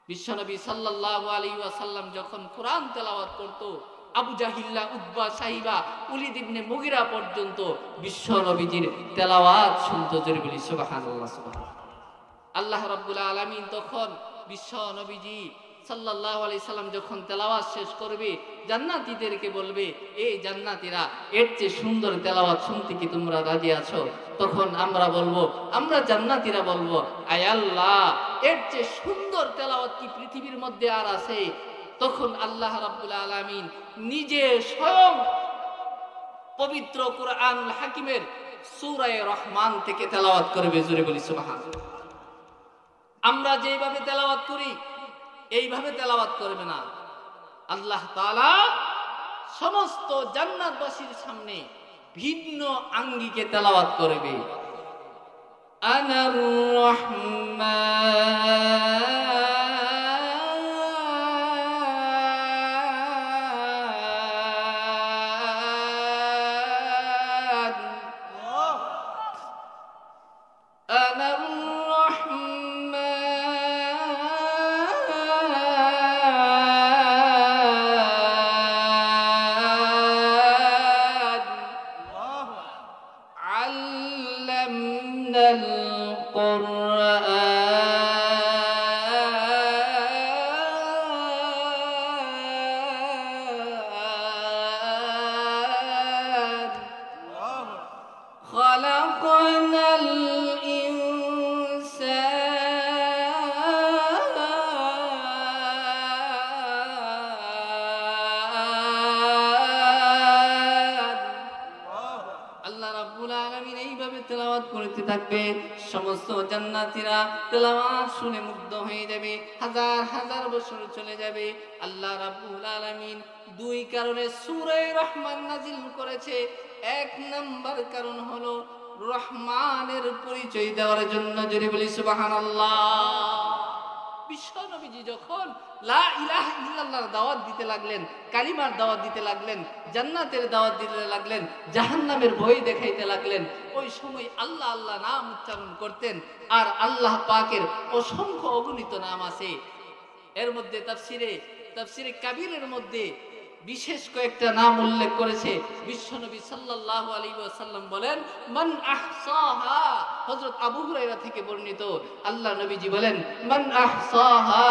বিশ্বনবী সাল্লাল্লাহু আলাইহি ওয়াসাল্লাম যখন কোরআন তেলাওয়াত করত, আবু জাহিল্লা, উতবা, সাইবা, ওলীদ ইবনে মুগিরা পর্যন্ত বিশ্বনবীজির তেলাওয়াত শুনতো। জোরে বলি সুবহানাল্লাহ, সুবহানাল্লাহ। আল্লাহ রাব্বুল আলামিন তখন বিশ্বনবীজি সাল্লাল্লাহু আলাইহি সাল্লাম যখন তেলাওয়াত শেষ করবে, জান্নাতীদেরকে বলবে, এই জান্নাতীরা, এর চেয়ে সুন্দর তেলাওয়াত শুনতে কি তোমরা রাজি আছো? তখন আমরা বলবো, আমরা জান্নাতীরা বলবো, আয় আল্লাহ, এর চেয়ে সুন্দর তেলাওয়াত কি পৃথিবীর মধ্যে আর আছে? তখন আল্লাহ রাব্বুল আলামিন নিজে স্বয়ং পবিত্র কুরআনুল হাকিমের সূরা রহমান থেকে তেলাওয়াত করবে। জোরে বলি সুবহানাল্লাহ। আমরা যেভাবে তেলাওয়াত করি এইভাবে তেলাওয়াত করবে না। আল্লাহ তাআলা সমস্ত জান্নাতবাসীর সামনে ভিন্ন আঙ্গিকে তেলাওয়াত করবে। আনার রহমান সমস্ত জান্নাতীরা তেলাওয়াত শুনে মুগ্ধ হয়ে যাবে। হাজার হাজার বছর চলে যাবে। আল্লাহ রাব্বুল আলামিন দুই কারণে সূরা রহমান নাজিল করেছে। এক নাম্বার কারণ হলো রহমানের পরিচয় দেওয়ার জন্য। জোরে বলি সুবহানাল্লাহ। বিশ্বনবীজি যখন লা ইলাহা ইল্লাল্লাহর দাওয়াত দিতে লাগলেন, কালিমার দাওয়াত দিতে লাগলেন, জান্নাতের দাওয়াত দিতে লাগলেন, জাহান্নামের ভয় দেখাইতে লাগলেন, ওই সময় আল্লাহ আল্লাহ নাম উচ্চারণ করতেন। আর আল্লাহ পাকের অসংখ্য অগণিত নাম আছে। এর মধ্যে তাফসিরে কাবীরের মধ্যে বিশেষ কয়েকটা নাম উল্লেখ করেছে। বিশ্বনবী সাল্লাল্লাহু আলাইহি ওয়াসাল্লাম বলেন, মান আহসাহা, হযরত আবু হুরায়রা থেকে বর্ণিত, আল্লাহ নবীজি বলেন, মান আহসাহা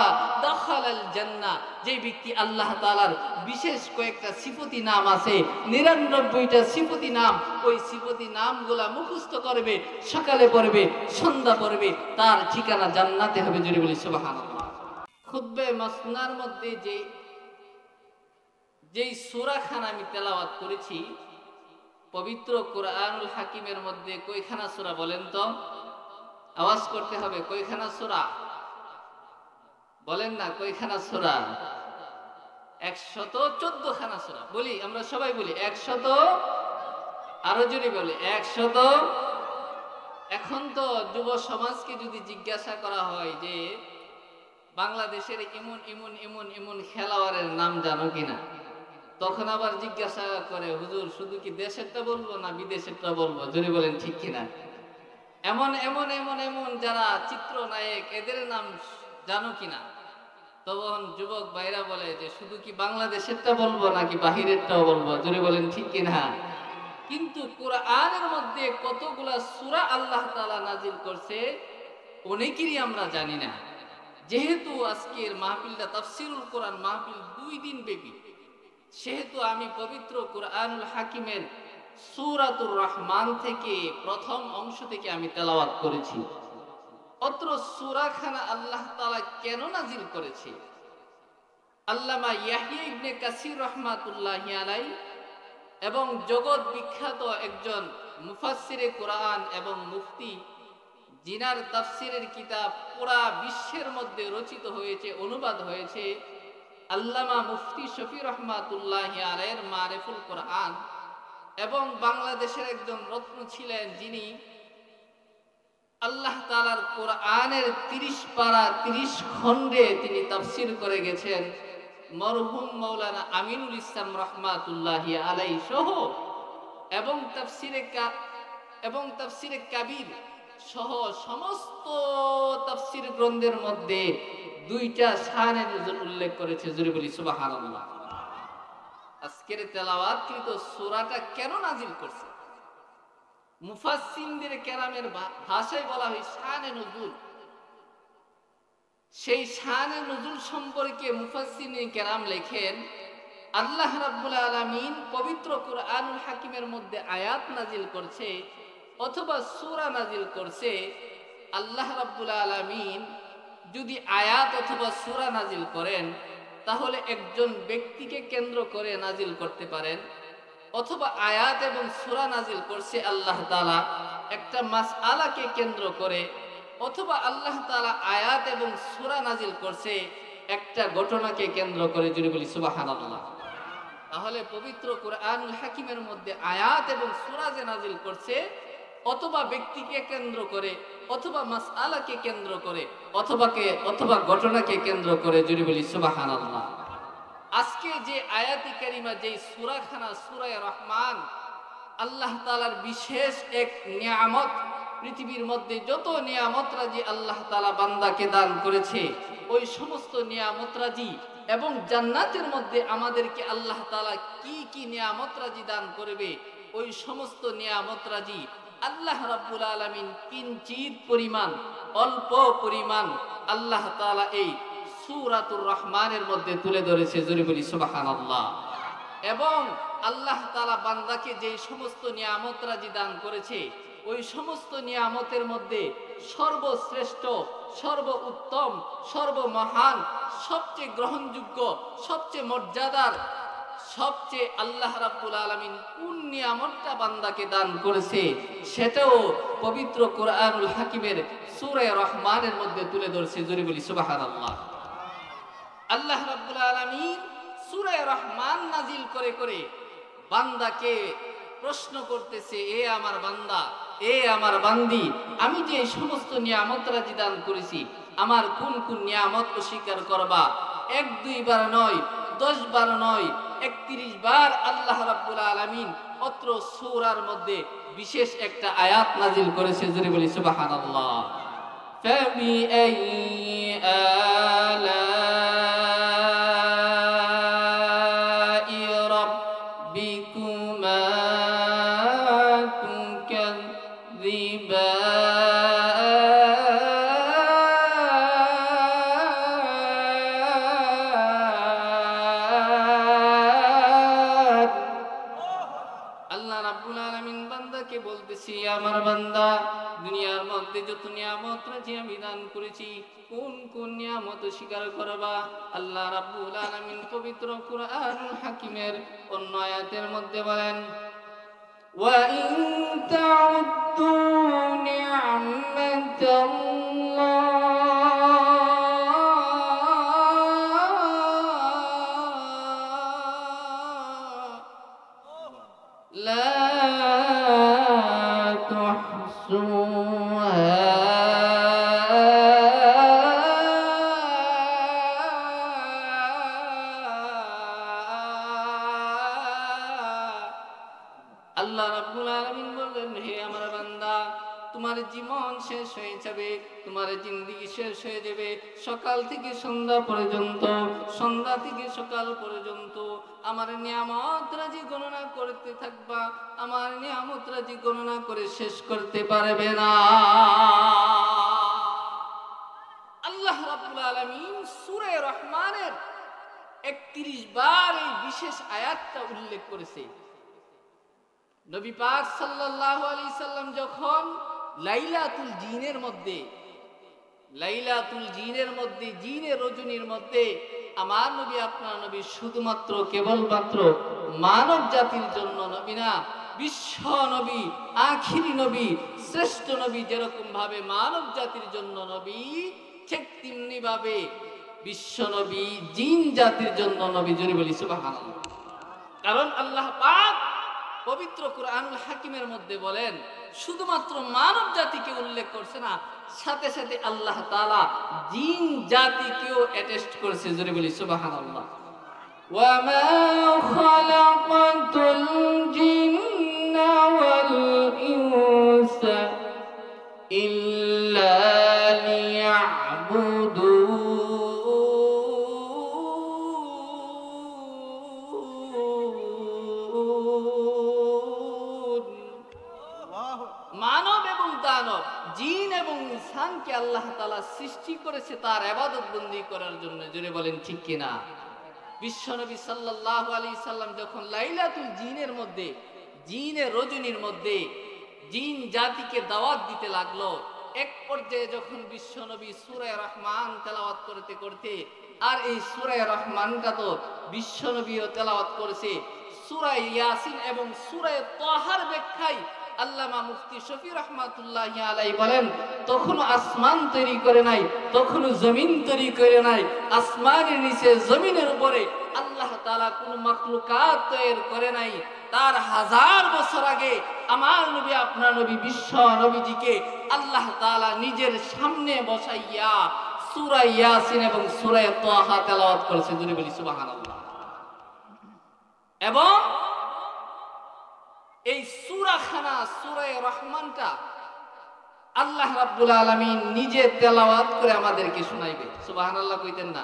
দাখালাল জান্নাহ, যে ব্যক্তি আল্লাহ তাআলার বিশেষ কয়েকটা সিফতি নাম আছে, 99টা সিফতি নাম, ওই সিফতি নামগুলা মুখস্থ করবে, সকালে পড়বে, সন্ধ্যা পড়বে, তার ঠিকানা জান্নাতে হবে। জোরে বলি সুবহানাল্লাহ। খুতবে মাসনার মধ্যে যেই সূরাখানা আমি তেলাওয়াত করেছি, পবিত্র কুরআনুল হাকিমের মধ্যে কয়খানা সূরা বলেন তো? আওয়াজ করতে হবে, কয়খানা সূরা বলেন না, কয়খানা সূরা? 114 খানা সূরা। বলি, আমরা সবাই বলি 100, আরো জোরে বলি 100। এখন তো যুব সমাজকে যদি জিজ্ঞাসা করা হয় যে বাংলাদেশের এমন এমন এমন এমন খেলোয়াড়ের নাম জানো কিনা, তখন আবার জিজ্ঞাসা করে, হুজুর শুধু কি দেশেরটা বলবো না বিদেশেরটা বলবো? জোরে বলেন ঠিক কিনা? এমন এমন এমন এমন যারা চিত্রনায়ক, এদের নাম জানো কিনা? তখন যুবক ভাইরা বলে যে শুধু কি বাংলাদেশেরটা বলবো নাকি বাহিরেরটাও বলবো? জোরে বলেন ঠিক কিনা? কিন্তু কোরআনের মধ্যে কতগুলা সূরা আল্লাহ তাআলা নাজিল করছে অনেকেরই আমরা জানি না। যেহেতু আজকের মাহফিলটা তাফসীরুল কোরআন মাহফিল 2 দিন ব্যাপী, সেহেতু আমি পবিত্র কুরআনুল হাকিমের সূরাতুর রহমান থেকে প্রথম অংশ থেকে আমি তেলাওয়াত করেছি। অত্র সূরাখানা আল্লাহ তাআলা কেন নাজিল করেছে, আল্লামা ইয়াহইয়া ইবনে কাসির রাহমাতুল্লাহি আলাইহি এবং জগৎ বিখ্যাত একজন মুফাসসিরে কোরআন এবং মুফতি, জিনার তাফসিরের কিতাব পুরা বিশ্বের মধ্যে রচিত হয়েছে, অনুবাদ হয়েছে, আল্লামা মুফতি শফি রহমাতুল্লাহি আলাইহির মারিফুল কোরআন, এবং বাংলাদেশের একজন রত্ন ছিলেন যিনি আল্লাহ তাআলার কোরআনের 30 পারা 30 খণ্ডে তিনি তাফসির করে গেছেন, মরহুম মাওলানা আমিনুল ইসলাম রহমাতুল্লাহি আলাইহি সহ, এবং তাফসিরে কাবীর সহ সমস্ত তাফসীর গ্রন্থের মধ্যে দুইটা শানে নুজুল উল্লেখ করেছে। জোরে বলি সুবহানাল্লাহ। আজকের তেলাওয়াতকৃত সূরাটা কেন নাজিল করছে? মুফাসসিরদের কেরামের ভাষায় বলা হয় শানে নুজুল। সেই শানে নুজুল সম্পর্কে মুফাসসিরিন কেরাম লেখেন, আল্লাহ রাব্বুল আলামিন পবিত্র কুরআনুল হাকিমের মধ্যে আয়াত নাজিল করছে অথবা সূরা নাজিল করছে। আল্লাহ রাব্বুল আলামিন যদি আয়াত অথবা সূরা নাজিল করেন তাহলে একজন ব্যক্তিকে কেন্দ্র করে নাজিল করতে পারেন, অথবা আয়াত এবং সূরা নাজিল করছে আল্লাহ তাআলা একটা মাসআলাকে কেন্দ্র করে, অথবা আল্লাহ তাআলা আয়াত এবং সূরা নাজিল করছে একটা ঘটনাকে কেন্দ্র করে। যদি বলি সুবহানাল্লাহ। তাহলে পবিত্র কুরআনুল হাকিমের মধ্যে আয়াত এবং সূরা যে নাজিল করছে অথবা ব্যক্তিকে কেন্দ্র করে, অথবা মাসআলাকে কেন্দ্র করে, অথবা ঘটনাকে কেন্দ্র করে। যদি বলি সুবহানাল্লাহ। আজকে যে আয়াতি কারিমা, যে সূরাখানা সূরা রহমান, আল্লাহ তাআলার বিশেষ এক নিয়ামত। পৃথিবীর মধ্যে যত নিয়ামত রাজি আল্লাহ তাআলা বান্দাকে দান করেছে, ওই সমস্ত নিয়ামত রাজি এবং জান্নাতের মধ্যে আমাদেরকে আল্লাহ তাআলা কি কি নিয়ামত রাজি দান করবে, ওই সমস্ত নিয়ামত রাজি আল্লাহ রাব্বুল আলামিন কিঞ্চিত পরিমাণ, অল্প পরিমাণ আল্লাহ তাআলা এই সূরাতুর রহমানের মধ্যে তুলে ধরেছে। জোরে বলি সুবহানাল্লাহ। এবং আল্লাহ তাআলা বান্দাকে যে সমস্ত নিয়ামত রাজি দান করেছে, ওই সমস্ত নিয়ামতের মধ্যে সর্বশ্রেষ্ঠ, সর্বোত্তম, সর্বমহান, সবচেয়ে গ্রহণযোগ্য, সবচেয়ে মর্যাদার, সবচেয়ে আল্লাহ রাব্বুল আলামিন কোন নিয়ামতটা বান্দাকে দান করেছে সেটাও পবিত্র কুরআনুল হাকিমের সূরা রহমানের মধ্যে তুলে ধরেছে। জোরে বলি সুবহানাল্লাহ। আল্লাহ রাব্বুল আলামিন সূরা রহমান নাজিল করে করে বান্দাকে প্রশ্ন করতেছে, এ আমার বান্দা, এ আমার বান্দি, আমি যে সমস্ত নিয়ামত রাজি দান করেছি, আমার কোন কোন নিয়ামত অস্বীকার করবা? 1-2 বার নয়, 10 বার নয়, 31 বার আল্লাহ রাব্বুল আলামিন অত্র সূরার মধ্যে বিশেষ একটা আয়াত নাজিল করেছে। জোরে বলি সুবহানাল্লাহ। ফাবিআইয়ি আলাই রাব্বিকুমা আমার বান্দা, দুনিয়ার মধ্যে যত নিয়ামত রাজি আমি দান করেছি, কোন কোন নিয়ামত স্বীকার করবা? আল্লাহ রাব্বুল আলামিন পবিত্র কুরআনুল হাকিমের অন্য আয়াতের মধ্যে বলেন, ওয়া ইন তাউদ্দু নি'মাতাল্লাহ লা আল্লাহ রাব্বুল আলামিন বললেন, হে আমার বান্দা, তোমার জীবন শেষ হয়ে যাবে, তোমার জিন্দেগি শেষ হয়ে যাবে, সকাল থেকে সন্ধ্যা পর্যন্ত, সন্ধ্যা থেকে সকাল পর্যন্ত আমার নিয়ামত রাজি গণনা করতে থাকবা, আমার নিয়ামত রাজি গণনা করে শেষ করতে পারবে না। আল্লাহ রাব্বুল আলামিন সূরা রহমানের 31 বার এই বিশেষ আয়াতটা উল্লেখ করেছে। নবী পাক সাল্লাল্লাহু আলাইহি সাল্লাম যখন লাইলাতুল জিনের মধ্যে জিনের রজনীর মধ্যে আমার নবী, আপনার নবী শুধুমাত্র কেবলমাত্র মানব জাতির জন্য নবী না, বিশ্ব নবী, আখিরি নবী, শ্রেষ্ঠ নবী, যেরকম ভাবে মানব জাতির জন্য নবী, ঠিক তেমনি ভাবে বিশ্ব নবী জিন জাতির জন্য নবী। জোরে বলি সুবহানাল্লাহ। কারণ আল্লাহ পাক পবিত্র কুরআনুল হাকিমের মধ্যে বলেন, শুধুমাত্র মানব জাতিকে উল্লেখ করছে না, সাথে সাথে আল্লাহ তাআলা জিন জাতিকেও অ্যাটেস্ট করেছে। জোরে বলি সুবহানাল্লাহ। ওয়া মা খালাকাতুল জিন্না ওয়াল ইনসা আসমানকে আল্লাহ তাআলা সৃষ্টি করেছে তার ইবাদত বন্দি করার জন্য। জোরে বলেন ঠিক কিনা? বিশ্বনবী সাল্লাল্লাহু আলাইহি সাল্লাম যখন লাইলাতুল জিনের মধ্যে, জিনের রজনীর মধ্যে জিন জাতিকে দাওয়াত দিতে লাগলো, এক পর্যায়ে যখন বিশ্বনবী সূরা রহমান তেলাওয়াত করতে করতে, আর এই সূরা রহমানটা তো বিশ্বনবীও তেলাওয়াত করেছে, সূরা ইয়াসিন এবং সূরা তাহার ব্যাখ্যায় আল্লামা মুফতি শফি রহমাতুল্লাহি আলাইহি বলেন, তখনও আসমান তৈরি করে নাই, তখনও জমিন তৈরি করে নাই, আসমানের নিচে জমিনের উপরে আল্লাহ তাআলা কোনো মাখলুকাত তৈরি করে নাই। তার 1000 বছর আগে আমার নবী আপনার নবী বিশ্ব নবীজিকে আল্লাহ তাআলা নিজের সামনে বসাইয়া সূরা ইয়াসিন এবং সূরা তাহা তেলাওয়াত করেছে। জোরে বলি সুবহানাল্লাহ। এবং এই সূরাখানা সূরা রহমানটা আল্লাহ রাব্বুল আলামিন নিজে তেলাওয়াত করে আমাদেরকে শোনাইবে। সুবহানাল্লাহ কইতেন না?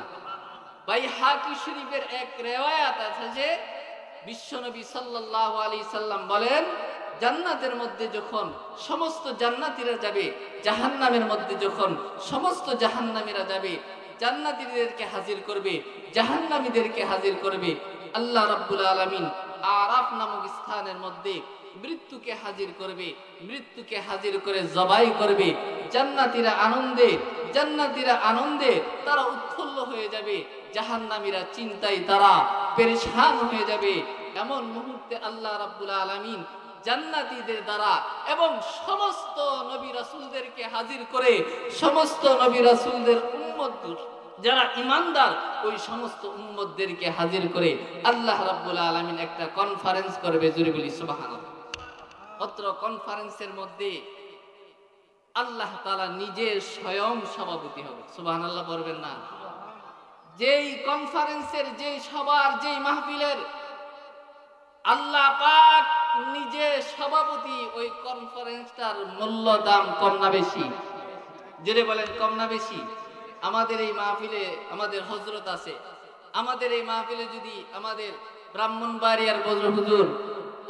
বাইহাকি শরীফের এক রিওয়ায়াত আছে যে বিশ্বনবী সাল্লাল্লাহু আলাইহি সাল্লাম বলেন, জান্নাতের মধ্যে যখন সমস্ত জান্নাতীরা যাবে, জাহান্নামের মধ্যে যখন সমস্ত জাহান্নামীরা যাবে, জান্নাতীদেরকে হাজির করবে, জাহান্নামীদেরকে হাজির করবে, আল্লাহ রাব্বুল আলামিন আরাফ নামক স্থানের মধ্যে মৃত্যুকে হাজির করবে, মৃত্যুকে হাজির করে জবাই করবে। জান্নাতীরা আনন্দে তারা উৎফুল্ল হয়ে যাবে, জাহান্নামীরা চিন্তায় তারা পেরেশান হয়ে যাবে। এমন মুহূর্তে আল্লাহ রাব্বুল আলামিন জান্নাতীদের দ্বারা এবং সমস্ত নবী রাসূলদেরকে হাজির করে, সমস্ত নবী রাসূলদের উম্মত যারা ঈমানদার ওই সমস্ত উম্মতদেরকে হাজির করে আল্লাহ রাব্বুল আলামিন একটা কনফারেন্স করবে। জোরে বলি সুবহানাল্লাহ। অত্র কনফারেন্সের মধ্যে আল্লাহ তাআলা নিজে স্বয়ং সভাপতি হবে। সুবহানাল্লাহ পড়বেন না? যেই কনফারেন্সের, যেই সবার, যেই মাহফিলের আল্লাহ পাক নিজে সভাপতি, ওই কনফারেন্সটার মূল্য দাম কম না বেশি? জোরে বলেন কম না বেশি? আমাদের এই মাহফিলে আমাদের হযরত আছে, আমাদের এই মাহফিলে যদি আমাদের ব্রাহ্মণবাড়িয়ার বজর হুজুর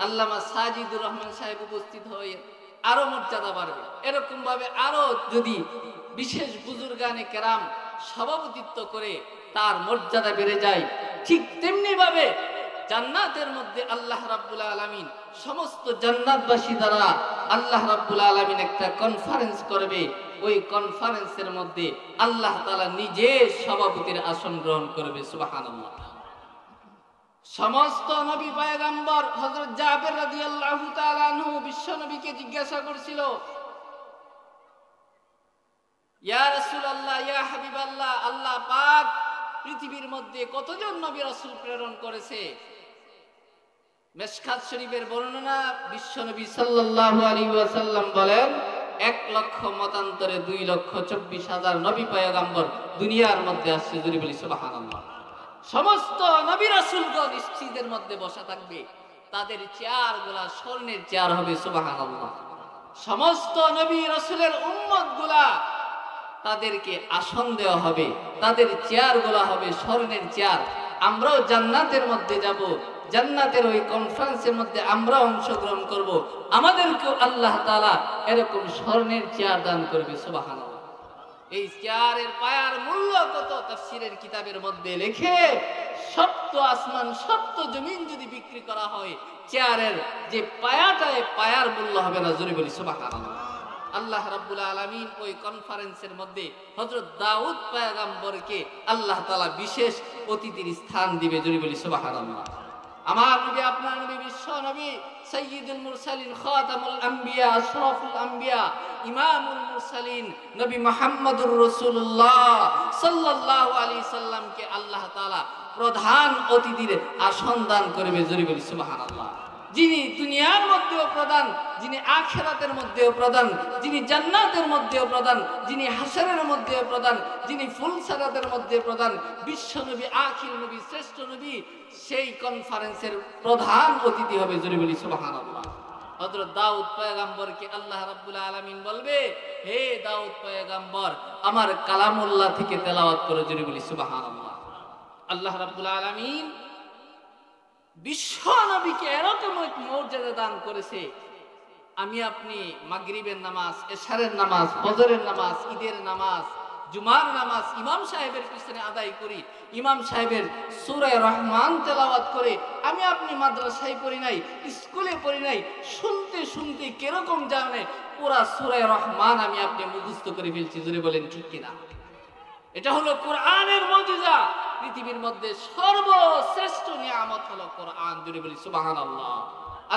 আল্লামা সাজিদুর রহমান সাহেব উপস্থিত হয়ে আরো মর্যাদা বাড়বে। এরকম ভাবে আরো যদি বিশেষ বুজুর্গানে কেরাম সভাপতিত্ব করে তার মর্যাদা বেড়ে যায়, ঠিক তেমনি ভাবে জান্নাতের মধ্যে আল্লাহ রাব্বুল আলামিন সমস্ত জান্নাতবাসী দ্বারা আল্লাহ রাব্বুল আলামিন একটা কনফারেন্স করবে। ওই কনফারেন্সের মধ্যে আল্লাহ তাআলা নিজে সভাপতির আসন গ্রহণ করবে। সুবহানাল্লাহ। সমস্ত নবী পয়গম্বর, হযরত জাবের রাদিয়াল্লাহু তাআলা আনহু বিশ্ব নবীকে জিজ্ঞাসা করেছিল, ইয়া রাসূলুল্লাহ, ইয়া হাবিবাল্লাহ, আল্লাহ পাক পৃথিবীর মধ্যে কতজন নবী রাসূল প্রেরণ করেছে? মিশকাত শরীফের বর্ণনা, বিশ্ব নবী সাল্লাল্লাহু আলাইহি ওয়াসাল্লাম বলেন, 1,00,000 মতান্তরে 2,24,000 নবী পয়গম্বর দুনিয়ার মধ্যে আসছে। জোরে বলি সুবহানাল্লাহ। সমস্ত নবী রাসূলগণ স্টেজের মধ্যে বসা থাকবে, তাদের চেয়ারগুলা স্বর্ণের চেয়ার হবে। সুবহানাল্লাহ। সমস্ত নবী রাসূলের উম্মতগুলা তাদেরকে আসন দেওয়া হবে, তাদের চেয়ারগুলা হবে স্বর্ণের চেয়ার। আমরাও জান্নাতের মধ্যে যাব, জান্নাতের ওই কনফারেন্সের মধ্যে আমরা অংশগ্রহণ করব, আমাদেরকেও আল্লাহ তাআলা এরকম স্বর্ণের চেয়ার দান করবে। সুবহানাল্লাহ। এই চেয়ারের পায়ার মূল্য কত? তাফসীরের কিতাবের মধ্যে লেখে, সপ্ত আসমান সপ্ত জমিন যদি বিক্রি করা হয়, চেয়ারের যে পায়াটায় পায়ার মূল্য হবে না। জোরে বলি সুবহানাল্লাহ। আল্লাহ রাব্বুল আলামিন ওই কনফারেন্সের মধ্যে হযরত দাউদ পয়গম্বরকে আল্লাহ তাআলা বিশেষ অতিথির স্থান দিবে। জোরে বলি সুবহানাল্লাহ। আমার নবী আপনার নবী বিশ্ব নবী সাইয়্যিদুল মুরসালিন, খাতামুল আম্বিয়া, আশরাফুল আম্বিয়া, ইমামুল মুরসালিন নবী মুহাম্মদুর রাসূলুল্লাহ সাল্লাল্লাহু আলাইহি সাল্লামকে আল্লাহ তাআলা প্রধান অতিথির আসন দান করবে। জোরে বলি সুবহানাল্লাহ। যিনি দুনিয়ার মধ্যেও প্রধান, যিনি আখিরাতের মধ্যেও প্রধান, যিনি জান্নাতের মধ্যেও প্রধান, যিনি হাসরের মধ্যেও প্রধান, যিনি ফুলসারাতের মধ্যে প্রধান, বিশ্ব নবী, আখির নবী, শ্রেষ্ঠ নবী, সেই কনফারেন্সের প্রধান অতিথি হবে। জোরে বলি সুবহানাল্লাহ। হযরত দাউদ পয়গম্বরকে আল্লাহ রাব্বুল আলামিন বলবে, হে দাউদ পয়গম্বর, আমার কালামুল্লাহ থেকে তেলাওয়াত করো। জোরে বলি সুবহানাল্লাহ। আল্লাহ রাব্বুল আলামিন বিশ্ব নবীকে এরকম এক মর্যাদা দান করেছে, আমি আপনি মাগরিবের নামাজ, এশারের নামাজ, ফজরের নামাজ, ঈদের নামাজ, জুমার নামাজ ইমাম সাহেবের পিছনে আদায় করি, ইমাম সাহেবের সূরা রহমান তেলাওয়াত করে আমি আপনি মাদ্রাসায় পড়ি নাই, স্কুলে পড়ি নাই, শুনতে শুনতে কিরকম জানে পুরা সূরা রহমান আমি আপনি মুখস্থ করে ফেলছি। জোরে বলেন ঠিক কিনা? এটা হলো কোরআনের মুজিজা। পৃথিবীর মধ্যে সর্বশ্রেষ্ঠ নিয়ামত হলো কোরআন। জোরে বলি সুবহানাল্লাহ।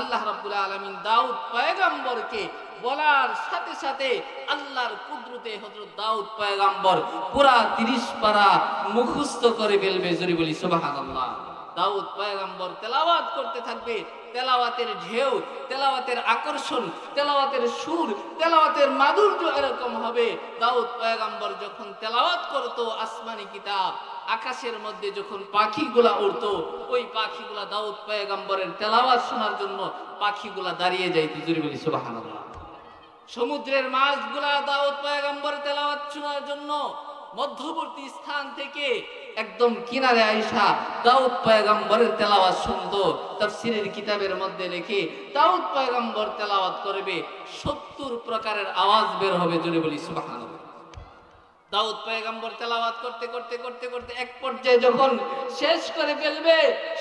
আল্লাহ রাব্বুল আলামিন দাউদ পয়গম্বরকে বলার সাথে সাথে আল্লাহর কুদরতে হযরত দাউদ পয়গম্বর পুরা 30 পারা মুখস্থ করে ফেলবে। জোরে বলি সুবহানাল্লাহ। দাউদ পয়গম্বর তেলাওয়াত করতে থাকবে, তেলাওয়াতের ঢেউ, তেলাওয়াতের আকর্ষণ, তেলাওয়াতের সুর, তেলাওয়াতের মাধুর্য এরকম হবে। দাউদ পয়গম্বর যখন তেলাওয়াত করত আসমানি কিতাব, আকাশের মধ্যে যখন পাখিগুলা উড়তো, ওই পাখিগুলা দাউদ পয়গম্বরের তেলাওয়াত শোনার জন্য পাখিগুলা দাঁড়িয়ে যাইত। জোরে বলি সুবহানাল্লাহ। সমুদ্রের মাছগুলা দাউদ পয়গম্বরের তেলাওয়াত শোনার জন্য মধ্যবর্তী স্থান থেকে একদম কিনারে আইসা দাউদ পয়গম্বরের তেলাওয়াত শুনতো। তাফসীরের কিতাবের মধ্যে লেখে দাউদ পয়গম্বর তেলাওয়াত করবে 70 প্রকারের আওয়াজ বের হবে। জোরে বলি সুবহানাল্লাহ। দাউদ পয়গম্বর তেলাওয়াত করতে করতে করতে করতে এক পর্যায়ে যখন শেষ করে ফেলবে,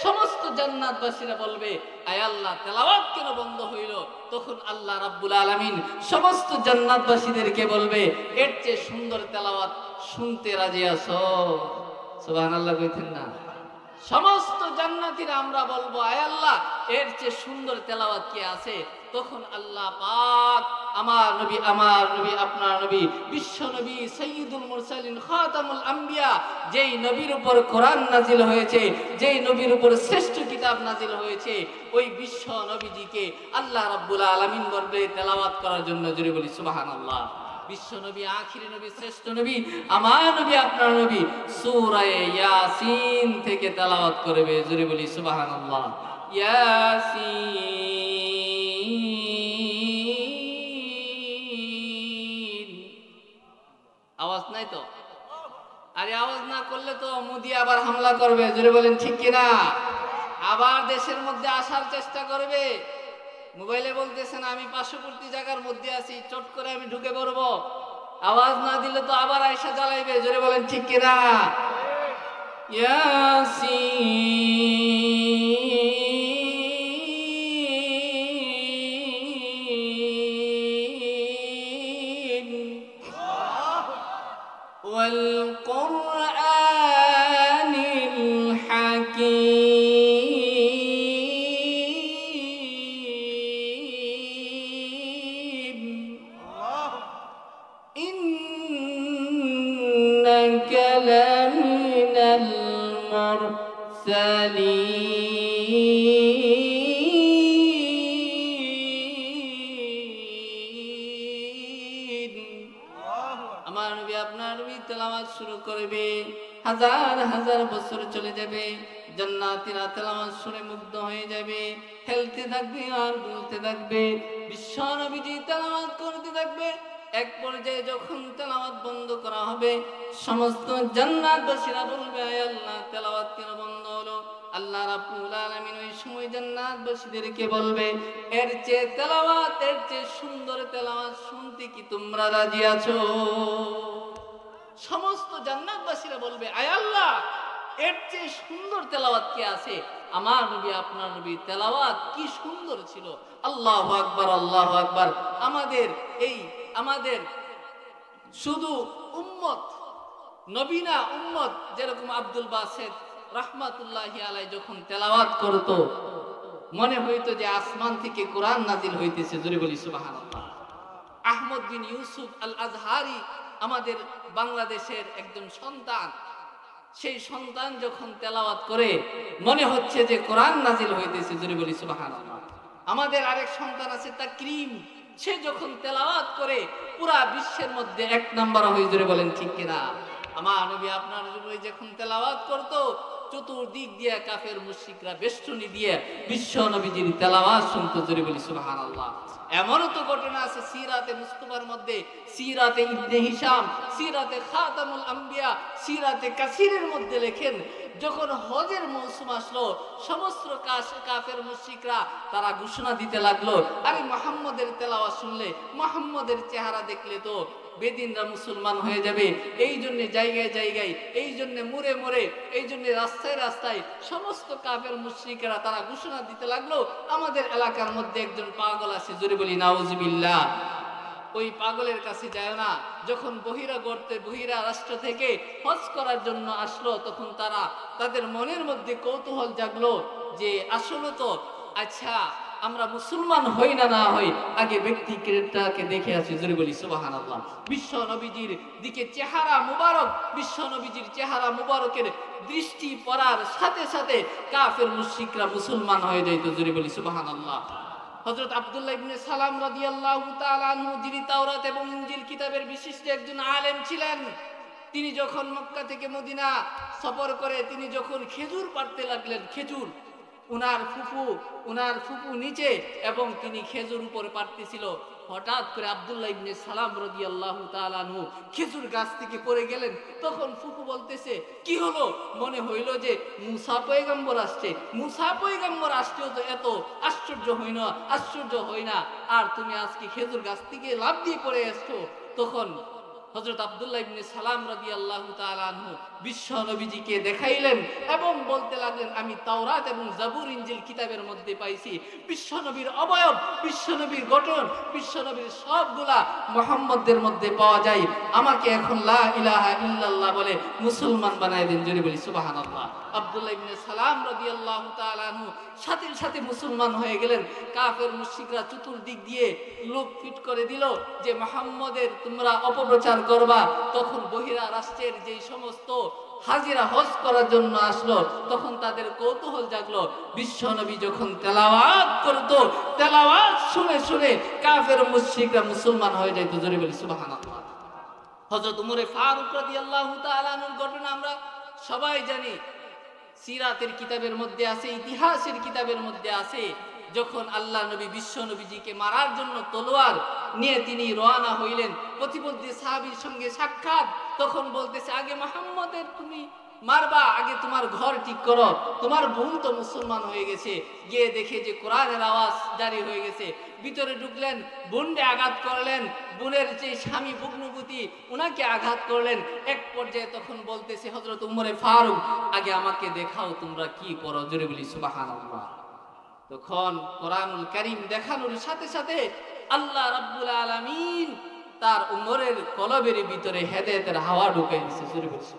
সমস্ত জান্নাতবাসীরা বলবে, আয় আল্লাহ তেলাওয়াত কেন বন্ধ হইল? তখন আল্লাহ রাব্বুল আলামিন সমস্ত জান্নাতবাসীদেরকে বলবে, এর চেয়ে সুন্দর তেলাওয়াত শুনতে রাজি আছো? সুবহানাল্লাহ কইতেন না? সমস্ত জান্নাতীরা আমরা বলবো, আয় আল্লাহ এর চেয়ে সুন্দর তেলাওয়াত কি আছে? তখন আল্লাহ পাক আমার নবী, আপনার নবী, বিশ্ব নবী, সাইয়্যিদুল মুরসালিন, খাতামুল আম্বিয়া, যেই নবীর উপর কোরআন নাজিল হয়েছে, যেই নবীর উপর শ্রেষ্ঠ কিতাব নাজিল হয়েছে, ওই বিশ্ব নবীজিকে আল্লাহ রাব্বুল আলামিন বলবে তেলাওয়াত করার জন্য। জোরে বলি সুবহানাল্লাহ। বিশ্ব নবী, আখিরি নবী, শ্রেষ্ঠ নবী, আমার নবী, আপনার নবী সূরা ইয়াসিন থেকে তেলাওয়াত করবে। জোরে বলি সুবহানাল্লাহ। ইয়াসিন। আওয়াজ নাই তো? আরে আওয়াজ না করলে তো মোদি আবার হামলা করবে। জোরে বলেন ঠিক কিনা? আবার দেশের মধ্যে আসার চেষ্টা করবে। মোবাইলে বলতেছেন আমি পার্শ্ববর্তী জায়গার মধ্যে আছি, চট করে আমি ঢুকে পড়বো, আওয়াজ না দিলে তো আবার আয়সা জ্বালাইবে। জোরে বলেন ঠিক কিনা? ইয়াসিন ওয়াল কুরআনিল হাকীম। আমার নবী, আপনার নবী তেলাওয়াত শুরু করবে, হাজার হাজার বছর চলে যাবে, জান্নাতীরা তেলাওয়াত শুনে মুগ্ধ হয়ে যাবে, খেলতে থাকবে আর দুলতে থাকবে। বিশ্ব নবীজি তেলাওয়াত করতে থাকবে। এক পর্যায়ে যখন তেলাওয়াত বন্ধ করা হবে, সমস্ত জান্নাতবাসীরা বলবে, আয় আল্লাহ তেলাওয়াত কেন বন্ধ হলো? আল্লাহ রাব্বুল আলামিন ওই সময় জান্নাতবাসীদেরকে বলবে, এর চেয়ে তেলাওয়াত, এর চেয়ে সুন্দর তেলাওয়াত শুনতে কি তোমরা রাজি আছো? সমস্ত জান্নাতবাসীরা বলবে, আয় আল্লাহ এর চেয়ে সুন্দর তেলাওয়াত কি আছে? আমার নবী, আপনার নবী তেলাওয়াত কি সুন্দর ছিল! আল্লাহু আকবার, আল্লাহু আকবার। আমাদের শুধু উম্মত, নবী না উম্মত, যেরকম আব্দুল বাসেত রাহমাতুল্লাহি আলাইহি যখন তেলাওয়াত করত, মনে হইতো যে আসমান থেকে কোরআন নাজিল হইতেছে। জোরে বলি সুবহানাল্লাহ। আহমদ বিন ইউসুফ আল আজহারি আমাদের বাংলাদেশের একজন সন্তান, সেই সন্তান যখন তেলাওয়াত করে মনে হচ্ছে যে কোরআন নাজিল হইতেছে। জোরে বলি সুবহানাল্লাহ। আমাদের আরেক সন্তান আছে তাকরিম, সে যখন তেলাওয়াত করে পুরা বিশ্বের মধ্যে 1 নাম্বার হয়ে। জোরে বলেন ঠিক কিনা? আমার নবী, আপনার নবী যখন তেলাওয়াত করত চতুর্দিক দিয়ে কাফের মুশরিকরা বেষ্টনী দিয়ে বিশ্ব নবীজির তেলাওয়াত শুনতে, জোরে বলি সুবহানাল্লাহ। এমনও তো ঘটনা আছে সিরাতে মুস্তাফার মধ্যে, সিরাতে ইবনে হিশাম, সিরাতে খাতামুল আম্বিয়া, সিরাতে কাসিরের মধ্যে লেখেন, যখন হজের মৌসুম আসলো সমস্ত কাফের মুশরিকরা তারা ঘোষণা দিতে লাগলো, আরে মুহাম্মদের তেলাওয়াত শুনলে, মুহাম্মদের চেহারা দেখলে তো বেদিনরা মুসলমান হয়ে যাবে। এই জন্য জায়গায় জায়গায়, এই জন্য মোড়ে মোড়ে, এই জন্য রাস্তায় রাস্তায় সমস্ত কাফের মুশরিকেরা তারা ঘোষণা দিতে লাগলো, আমাদের এলাকার মধ্যে একজন পাগল আছে, জোরে বলি নাউজুবিল্লাহ। ওই পাগলের কাছে যায় না। যখন বহিরা রাষ্ট্র থেকে হজ করার জন্য আসলো, তখন তাদের মনের মধ্যে কৌতূহল জাগলো যে আসলে তো আচ্ছা আমরা মুসলমান হই না না হই, আগে ব্যক্তিকে দেখে আসি, জোরে বলি সুবহানাল্লাহ। বিশ্ব নবীজির দিকে চেহারা মুবারক, বিশ্ব নবীজির চেহারা মুবারকের দৃষ্টি পড়ার সাথে সাথে কাফের মুশরিকরা মুসলমান হয়ে যাইতো, জোরে বলি সুবহানাল্লাহ। হযরত আব্দুল্লাহ ইবনে সালাম রাদিয়াল্লাহু তাআলা আনহু, যিনি তাওরাত এবং ইনজিল কিতাবের বিশিষ্ট একজন আলেম ছিলেন, তিনি যখন মক্কা থেকে মদিনা সফর করে তিনি যখন খেজুর পাড়তে লাগলেন, খেজুর উনার ফুফু নিচে এবং তিনি খেজুর উপরে পাড়তেছিল, হঠাৎ করে আব্দুল্লাহ ইবনে সালাম রাদিয়াল্লাহু তাআলা আনহু খেজুর গাছ থেকে পড়ে গেলেন। তখন ফুফু বলতেছে, কি হলো? মনে হইল যে মুসা পয়গম্বর আসছে, মুসা পয়গম্বর আসতেও তো এত আশ্চর্য হয় না, আর তুমি আজকে খেজুর গাছ থেকে লাফ দিয়ে পড়ে আসছো। তখন হযরত আব্দুল্লাহ ইবনে সালাম রাদিয়াল্লাহু তাআলা আনহু বিশ্ব নবীজিকে দেখাইলেন এবং বলতে লাগলেন, আমি তাওরাত এবং জাবুর ইনজিল কিতাবের মধ্যে পাইছি বিশ্ব নবীর অবয়ব, বিশ্ব নবীর গঠন, বিশ্ব নবীর সবগুলা মুহাম্মদের মধ্যে পাওয়া যায়। আমাকে এখন লা ইলাহা ইল্লাল্লাহ বলে মুসলমান বানায় দেন, জোরে বলি সুবহানাল্লাহ। আব্দুল্লাহ ইবনে সালাম রাদিয়াল্লাহু তাআলা আনহু সাথে সাথে মুসলমান হয়ে গেলেন। কাফের মুশরিকরা চতুর্দিক দিয়ে লোক ফিট করে দিল যে মুহাম্মদের তোমরা অপপ্রচার করবা। তখন বহিরা রাষ্ট্রের যে সমস্ত হাজিরা হজ করার জন্য আসলো, তখন তাদের কৌতূহল জাগলো, বিশ্ব নবী যখন তেলাওয়াত করতো, তেলাওয়াত শুনে শুনে কাফের মুশরিকরা মুসলমান হয়ে যাইতো, জোরে বলি সুবহানাল্লাহ। হযরত উমরে ফারুক রাদিয়াল্লাহু তাআলা আনহুর ঘটনা আমরা সবাই জানি, সিরাতের কিতাবের মধ্যে আছে, ইতিহাসের কিতাবের মধ্যে আছে। যখন আল্লাহ নবী বিশ্ব নবীজিকে মারার জন্য তলোয়ার নিয়ে তিনি রওনা হইলেন, প্রতিবন্ধী সাহাবীর সঙ্গে সাক্ষাৎ, তখন বলতেছে, আগে মুহাম্মদের তুমি মারবা, আগে তোমার ঘর ঠিক করো, তোমার বোন তো মুসলমান হয়ে গেছে। গিয়ে দেখে যে কোরআনের আওয়াজ জারি হয়ে গেছে, ভিতরে ঢুকলেন, বোনকে আঘাত করলেন, বোনের যে স্বামী ভগ্নপতি ওনাকে আঘাত করলেন। এক পর্যায়ে তখন বলতেছে হযরত উমরে ফারুক, আগে আমাকে দেখাও তোমরা কি করো, জোরে বলি সুবহানাল্লাহ। তখন কোরআনুল কারীম দেখানোর সাথে সাথে আল্লাহ রাব্বুল আলামিন তার উমরের কলবের ভিতরে হেদায়েতের হাওয়া ঢুকাই দিয়েছে, জোরে বলছে।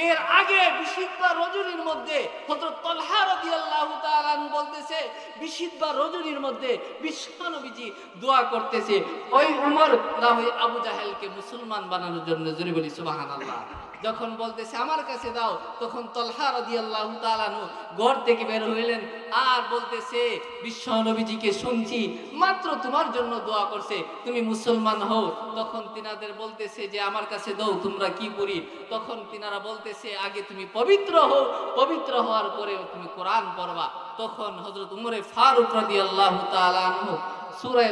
এর আগে বিশিদবা রজনীর মধ্যে হযরত তালহা রাদিয়াল্লাহু তাআলা বলতেছে, বিশিদবা রজনীর মধ্যে বিশ্ব নবীজি দোয়া করতেছে ওই উমর না হয় আবু জাহেলকে মুসলমান বানানোর জন্য, জোরে বলি সুবহানাল্লাহ। যখন বলতেছে আমার কাছে দাও, তখন তালহা রাদিয়াল্লাহু তাআলা ঘর থেকে বের হইলেন আর বলতেছে, বিশ্ব নবীজিকে শুনছি মাত্র তোমার জন্য দোয়া করছে, তুমি মুসলমান হও। তখন তিনাদের বলতেছে যে আমার কাছে দাও, তোমরা কি করি? তখন তিনারা বলতেছে, আগে তুমি পবিত্র হও, পবিত্র হওয়ার পরে তুমি কোরআন পড়বা। তখন হযরত উমরে ফারুক রাদিয়াল্লাহু তাআলা আনহু সূরা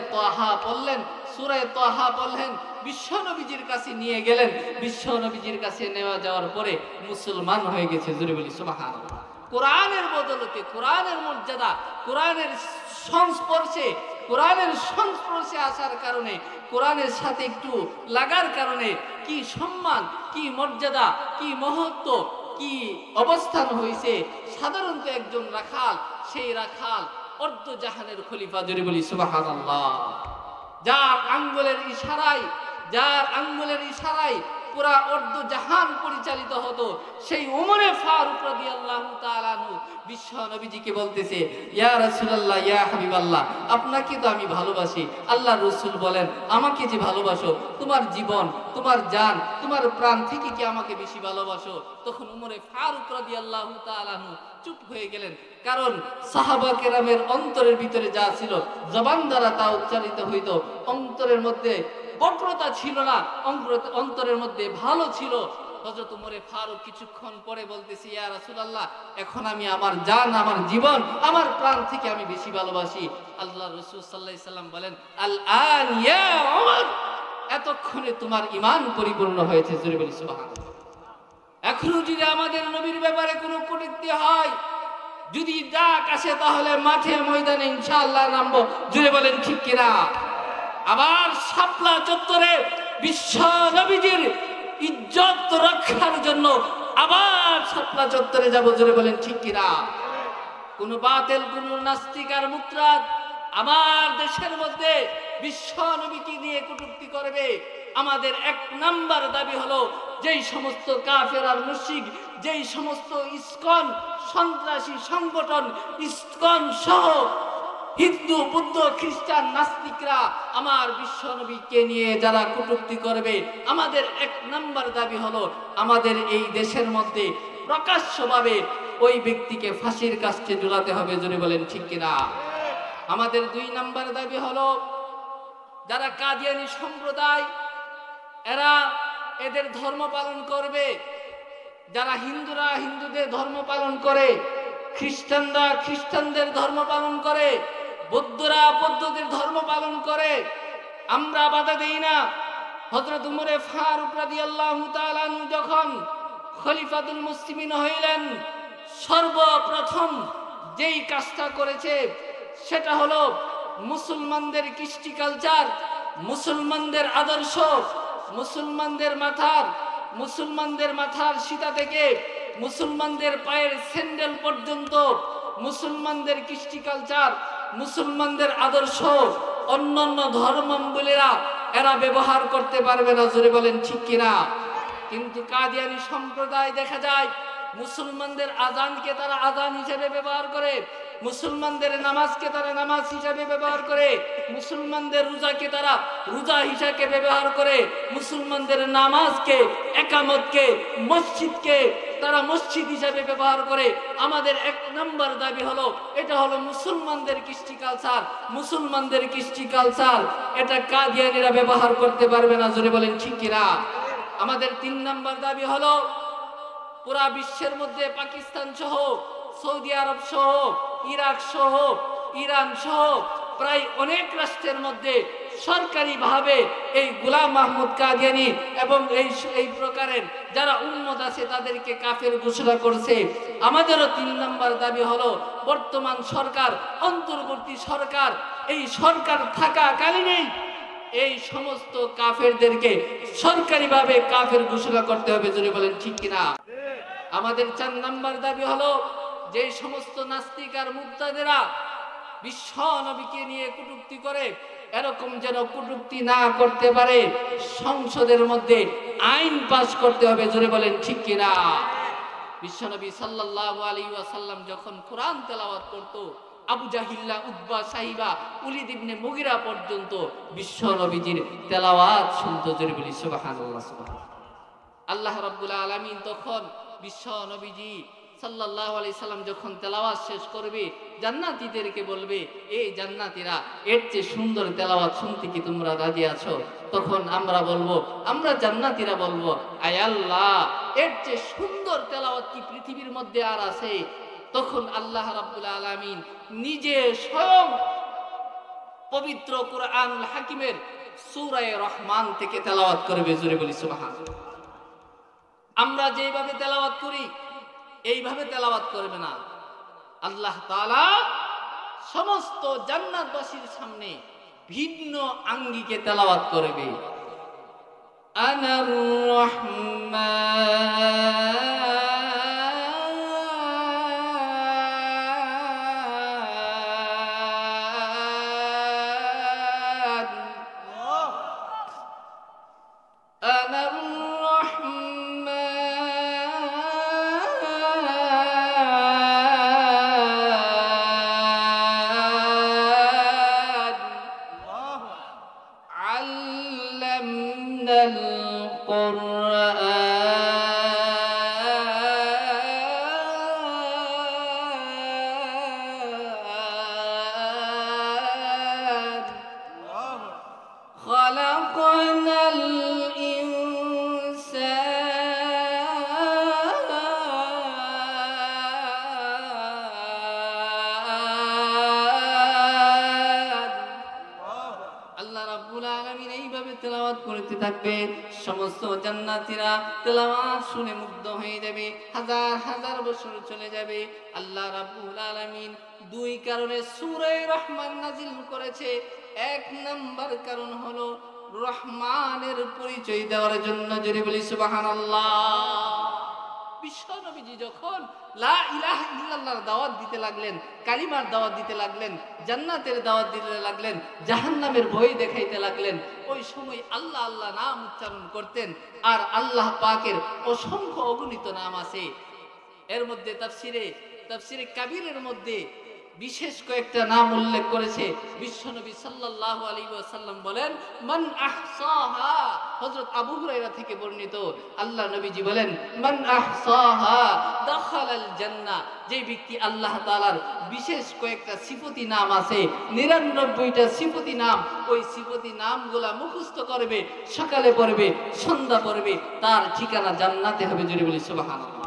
তাহা পড়লেন, বিশ্ব নবীজির কাছে নিয়ে গেলেন। বিশ্ব নবীজির কাছে নেওয়া যাওয়ার পরে মুসলমান হয়ে গেছে, জোরে বলি সুবহানাল্লাহ। কোরআনের বদলতে, কোরআনের মর্যাদা, কোরআনের সংস্পর্শে আসার কারণে, কোরআনের সাথে একটু লাগার কারণে কি সম্মান, কি মর্যাদা, কি মহত্ব, কি অবস্থান হয়েছে। সাধারণত একজন রাখাল, সেই রাখাল অর্ধ জাহানের খলিফা, জোরে বলি সুবহানাল্লাহ। যার আঙ্গুলের ইশারায় পুরা অর্ধ জাহান পরিচালিত হতো, সেই উমরে ফারুক রাদিয়াল্লাহু তাআলা আনহু বিশ্ব নবীজিকে বলতেছে, ইয়া রাসূলুল্লাহ, ইয়া হাবিবাল্লাহ, আপনাকে তো আমি ভালোবাসি। আল্লাহর রাসূল বলেন, আমাকে যে ভালোবাসো, তোমার জীবন, তোমার জান, তোমার প্রাণ থেকে কি আমাকে বেশি ভালোবাসো? তখন উমরে ফারুক রাদিয়াল্লাহু তাআলা আনহু চুপ হয়ে গেলেন। কারণ সাহাবা কেরামের অন্তরের ভিতরে যা ছিল জবান দ্বারা তা উচ্চারিত হইত, অন্তরের মধ্যে বক্রতা ছিল না, অন্তরের মধ্যে ভালো ছিল। হযরত উমরে ফারুক কিছুক্ষণ পরে বলতেছি, ইয়া রাসূলুল্লাহ, এখন আমি আমার জান, আমার জীবন, আমার প্রাণ থেকে আমি বেশি ভালোবাসি। আল্লাহর রাসূল সাল্লাল্লাহু আলাইহি সাল্লাম বলেন, আল আন ইয়া উমর, এতক্ষণে তোমার ঈমান পরিপূর্ণ হয়েছে। জোরে বলি সুবহানাল্লাহ। এখনো যদি আমাদের নবীর ব্যাপারে কোনো কটূক্তি হয়, যদি ডাক আসে, তাহলে মাঠে ময়দানে ইনশাআল্লাহ নামবো। জোরে বলেন ঠিক কিনা? আবার শাপলা চত্বরে বিশ্ব নবীজির ইজ্জত রক্ষার জন্য আবার শাপলা চত্বরে যাব। জোরে বলেন ঠিক কিনা? কোন বাতিল, কোন নাস্তিক আর মুত্রাদ আমার দেশের মধ্যে বিশ্ব নবীকে নিয়ে কটূক্তি করবে, আমাদের এক নাম্বার দাবি হলো, যেই সমস্ত কাফের আর মুশরিক, যেই সমস্ত ইসকন সন্ত্রাসী সংগঠন, ইসকন সহ হিন্দু, বৌদ্ধ, খ্রিস্টান, নাস্তিকরা আমার বিশ্ব নবীকে নিয়ে যারা কটূক্তি করবে, আমাদের এক নাম্বার দাবি হলো, আমাদের এই দেশের মধ্যে প্রকাশ্যভাবে ওই ব্যক্তিকে ফাঁসির কাস্টে ঝুলাতে হবে। জোরে বলেন ঠিক কিনা? আমাদের 2 নাম্বার দাবি হলো, যারা কাদিয়ানী সম্প্রদায়, এরা এদের ধর্ম পালন করবে, যারা হিন্দুরা হিন্দুদের ধর্ম পালন করে, খ্রিস্টানরা খ্রিস্টানদের ধর্ম পালন করে, বৌদ্ধরা বৌদ্ধদের ধর্ম পালন করে, আমরা বাধা দেই না। হযরত উমরে ফারুক রাদিয়াল্লাহু তাআলা আনহু যখন খলিফাতুল মুসলিমিন হইলেন, সর্বপ্রথম যেই কাজটা করেছে সেটা হলো মুসলমানদের কৃষ্টি কালচার, মুসলমানদের আদর্শ, মুসলমানদের মাথার সীতা থেকে মুসলমানদের পায়ের স্যান্ডেল পর্যন্ত মুসলমানদের কৃষ্টি কালচার, মুসলমানদের আদর্শ অন্যান্য ধর্মাবলম্বীরা এরা ব্যবহার করতে পারবে না। জোরে বলেন ঠিক কিনা? কিন্তু কাদিয়ানী সম্প্রদায় দেখা যায় মুসলমানদের আজানকে তারা আজান হিসেবে ব্যবহার করে, মুসলমানদের নামাজকে তারা নামাজ হিসাবে ব্যবহার করে, মুসলমানদের রোজাকে তারা রোজা হিসাবে ব্যবহার করে, মুসলমানদের নামাজকে, একামতকে, মসজিদকে তারা মসজিদ হিসাবে ব্যবহার করে। আমাদের এক নাম্বার দাবি হলো, এটা হলো মুসলমানদের কৃষ্টি কালচার, মুসলমানদের কৃষ্টি কালচার এটা কাদিয়ানীরা ব্যবহার করতে পারবে না। জোরে বলেন ঠিক কিনা? আমাদের 3 নাম্বার দাবি হলো, পুরা বিশ্বের মধ্যে পাকিস্তান সহ, সৌদি আরব সহ, ইরাক সহ, ইরান সহ প্রায় অনেক রাষ্ট্রের মধ্যে সরকারিভাবে এই গোলাম মাহমুদ কাদিয়ানী এবং এই প্রকারের যারা উম্মত আছে তাদেরকে কাফের ঘোষণা করছে। আমাদেরও 3 নাম্বার দাবি হলো, বর্তমান সরকার, অন্তর্বর্তী সরকার, এই সরকার থাকাকালীনই এই সমস্ত কাফেরদেরকে সরকারিভাবে কাফের ঘোষণা করতে হবে। জোরে বলেন ঠিক কিনা? আমাদের 4 নাম্বার দাবি হলো, যে সমস্ত নাস্তিক আর মুরতাদেরা বিশ্ব নবীকে নিয়ে কটূক্তি করে, এরকম যেন কটূক্তি না করতে পারে, সংসদের মধ্যে আইন পাস করতে হবে। জোরে বলেন ঠিক কিনা? বিশ্বনবী সাল্লাল্লাহু আলাইহি ওয়াসাল্লাম যখন কোরআন তেলাওয়াত করত, আবু জাহিল্লা, উতবা, সাইবা, ওলীদ ইবনে মুগিরা পর্যন্ত বিশ্ব নবীজির তেলাওয়াত শুনতো। জোরে বলি সুবহানাল্লাহ, সুবহানাল্লাহ। আল্লাহ রাব্বুল আলামিন তখন বিশ্ব নবীজি সাল্লাল্লাহু আলাইহি সাল্লাম যখন তেলাওয়াত শেষ করবে, জান্নাতীদেরকে বলবে, এই জান্নাতীরা, এর চেয়ে সুন্দর তেলাওয়াত শুনতে কি তোমরা রাজি আছো? তখন আমরা বলবো, আমরা জান্নাতীরা বলবো, আয় আল্লাহ, এর চেয়ে সুন্দর তেলাওয়াত কি পৃথিবীর মধ্যে আর আছে? তখন আল্লাহ রাব্বুল আলামিন নিজে স্বয়ং পবিত্র কুরআনুল হাকিমের সূরা রহমান থেকে তেলাওয়াত করবে। জোরে বলি সুবহানাল্লাহ। আমরা যেভাবে তেলাওয়াত করি এইভাবে তেলাওয়াত করবে না। আল্লাহ তাআলা সমস্ত জান্নাতবাসীর সামনে ভিন্ন আঙ্গিকে তেলাওয়াত করবে। আনার রহমান থাকবে, সমস্ত জান্নাতীরা তেলাওয়াত শুনে মুগ্ধ হয়ে যাবে, হাজার হাজার বছর চলে যাবে। আল্লাহ রাব্বুল আলামিন দুই কারণে সূরা রহমান নাজিল করেছে। এক নাম্বার কারণ হলো রহমানের পরিচয় দেওয়ার জন্য। জোরে বলি সুবহানাল্লাহ। বিশ্ব নবীজি যখন লা ইলাহা ইল্লাল্লাহর দাওয়াত দিতে লাগলেন, কালিমার দাওয়াত দিতে লাগলেন, জান্নাতের দাওয়াত দিতে লাগলেন, জাহান্নামের ভয় দেখাইতে লাগলেন, ওই সময় আল্লাহ আল্লাহ নাম উচ্চারণ করতেন। আর আল্লাহ পাকের অসংখ্য অগণিত নাম আছে। এর মধ্যে তাফসিরে কাবীরের মধ্যে বিশেষ কয়েকটা নাম উল্লেখ করেছে। বিশ্বনবী সাল্লাল্লাহু আলাইহি ওয়াসাল্লাম বলেন, মান আহসাহা, হযরত আবু হুরায়রা থেকে বর্ণিত, আল্লাহ নবীজি বলেন, মান আহসাহা দাখালাল জান্নাহ, যে ব্যক্তি আল্লাহ তাআলার বিশেষ কয়েকটা সিফতি নাম আছে, 99টা সিফতি নাম, ওই সিফতি নামগুলা মুখস্থ করবে, সকালে পড়বে, সন্ধ্যা পড়বে, তার ঠিকানা জান্নাতে হবে। জোরে বলি সুবহানাল্লাহ।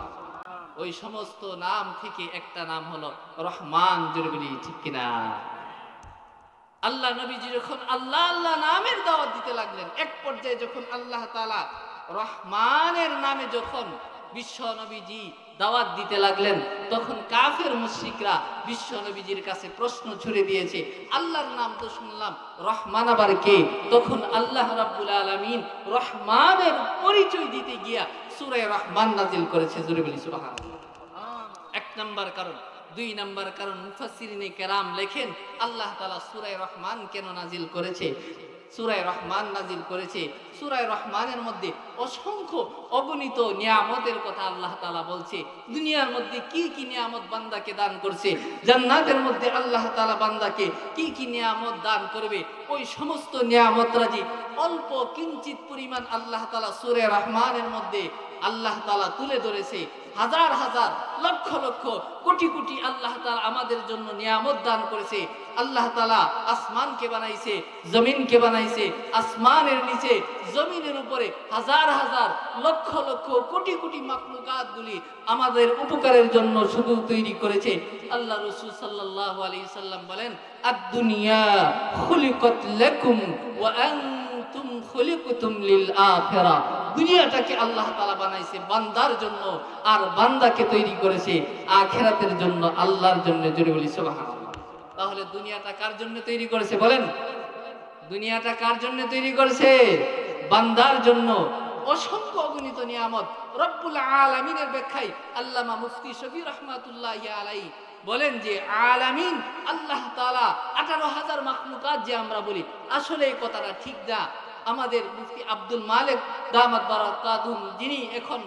ওই সমস্ত নাম থেকে একটা নাম হলো রহমান। জোরে বলি ঠিক কিনা? আল্লাহ নবীজি যখন আল্লাহ আল্লাহ নামের দাওয়াত দিতে লাগলেন, এক পর্যায়ে যখন আল্লাহ তাআলা রহমানের নামে যখন বিশ্ব নবীজি দাওয়াত দিতে লাগলেন, তখন কাফের মুশরিকরা বিশ্ব নবীজির কাছে প্রশ্ন ছুড়ে দিয়েছে, আল্লাহর নাম তো শুনলাম, রহমান আবার কে? তখন আল্লাহ রাব্বুল আলামিন রহমানের পরিচয় দিতে গিয়া সূরা রহমান নাজিল করেছে। জোরে বলি সুবহানাল্লাহ। এক নাম্বার কারণ। দুই নাম্বার কারণ, মুফাসসিরিনে কেরাম লেখেন আল্লাহ তাআলা সূরা রহমান কেন নাজিল করেছে? সূরা রহমান নাজিল করেছে, সূরা রহমানের মধ্যে অসংখ্য অগণিত নিয়ামতের কথা আল্লাহ তাআলা বলছে। দুনিয়ার মধ্যে কি কি নিয়ামত বান্দাকে দান করছে, জান্নাতের মধ্যে আল্লাহ তাআলা বান্দাকে কি কি নিয়ামত দান করবে, ওই সমস্ত নিয়ামতরা যে অল্প কিঞ্চিত পরিমাণ আল্লাহ তাআলা সূরা রহমানের মধ্যে আল্লাহ তাআলা তুলে ধরেছে। হাজার হাজার লক্ষ লক্ষ কোটি কোটি আল্লাহ তাআলা আমাদের জন্য নিয়ামত দান করেছে। আল্লাহ তাআলা আসমানকে বানাইছে, জমিনকে বানাইছে, আসমানের নিচে জমিনের উপরে হাজার হাজার লক্ষ লক্ষ কোটি কোটি মাখলুকাতগুলি আমাদের উপকারের জন্য শুধু তৈরি করেছে। আল্লাহ রাসূল সাল্লাল্লাহু আলাইহি সাল্লাম বলেন, আদ-দুনিয়া খুলিকাত লাকুম ওয়া আনতুম খুলিকতুম লিল আখিরাহ। দুনিয়াটাকে আল্লাহ তাআলা বানাইছে বান্দার জন্য, আর বান্দাকে তৈরি করেছে আখিরাতের জন্য, আল্লাহর জন্য। জোরে বলি সুবহানাল্লাহ। তাহলে দুনিয়াটা কার জন্য তৈরি করেছে বলেন? দুনিয়াটা কার জন্য তৈরি করেছে? বান্দার জন্য। অসংখ্য অগণিত নিয়ামত রব্বুল আলামিনের ব্যাখ্যায় আল্লামা মুফতি শফি রাহমাতুল্লাহি আলাইহি বলেন যে আলামিন আল্লাহ তাআলা 18,000 মাখলুকাত যে আমরা বলি, আসলে এই কথাটা ঠিক না। আমাদের মুফতি আব্দুল মালিক দামাত বারাকাতুহু, যিনি এখন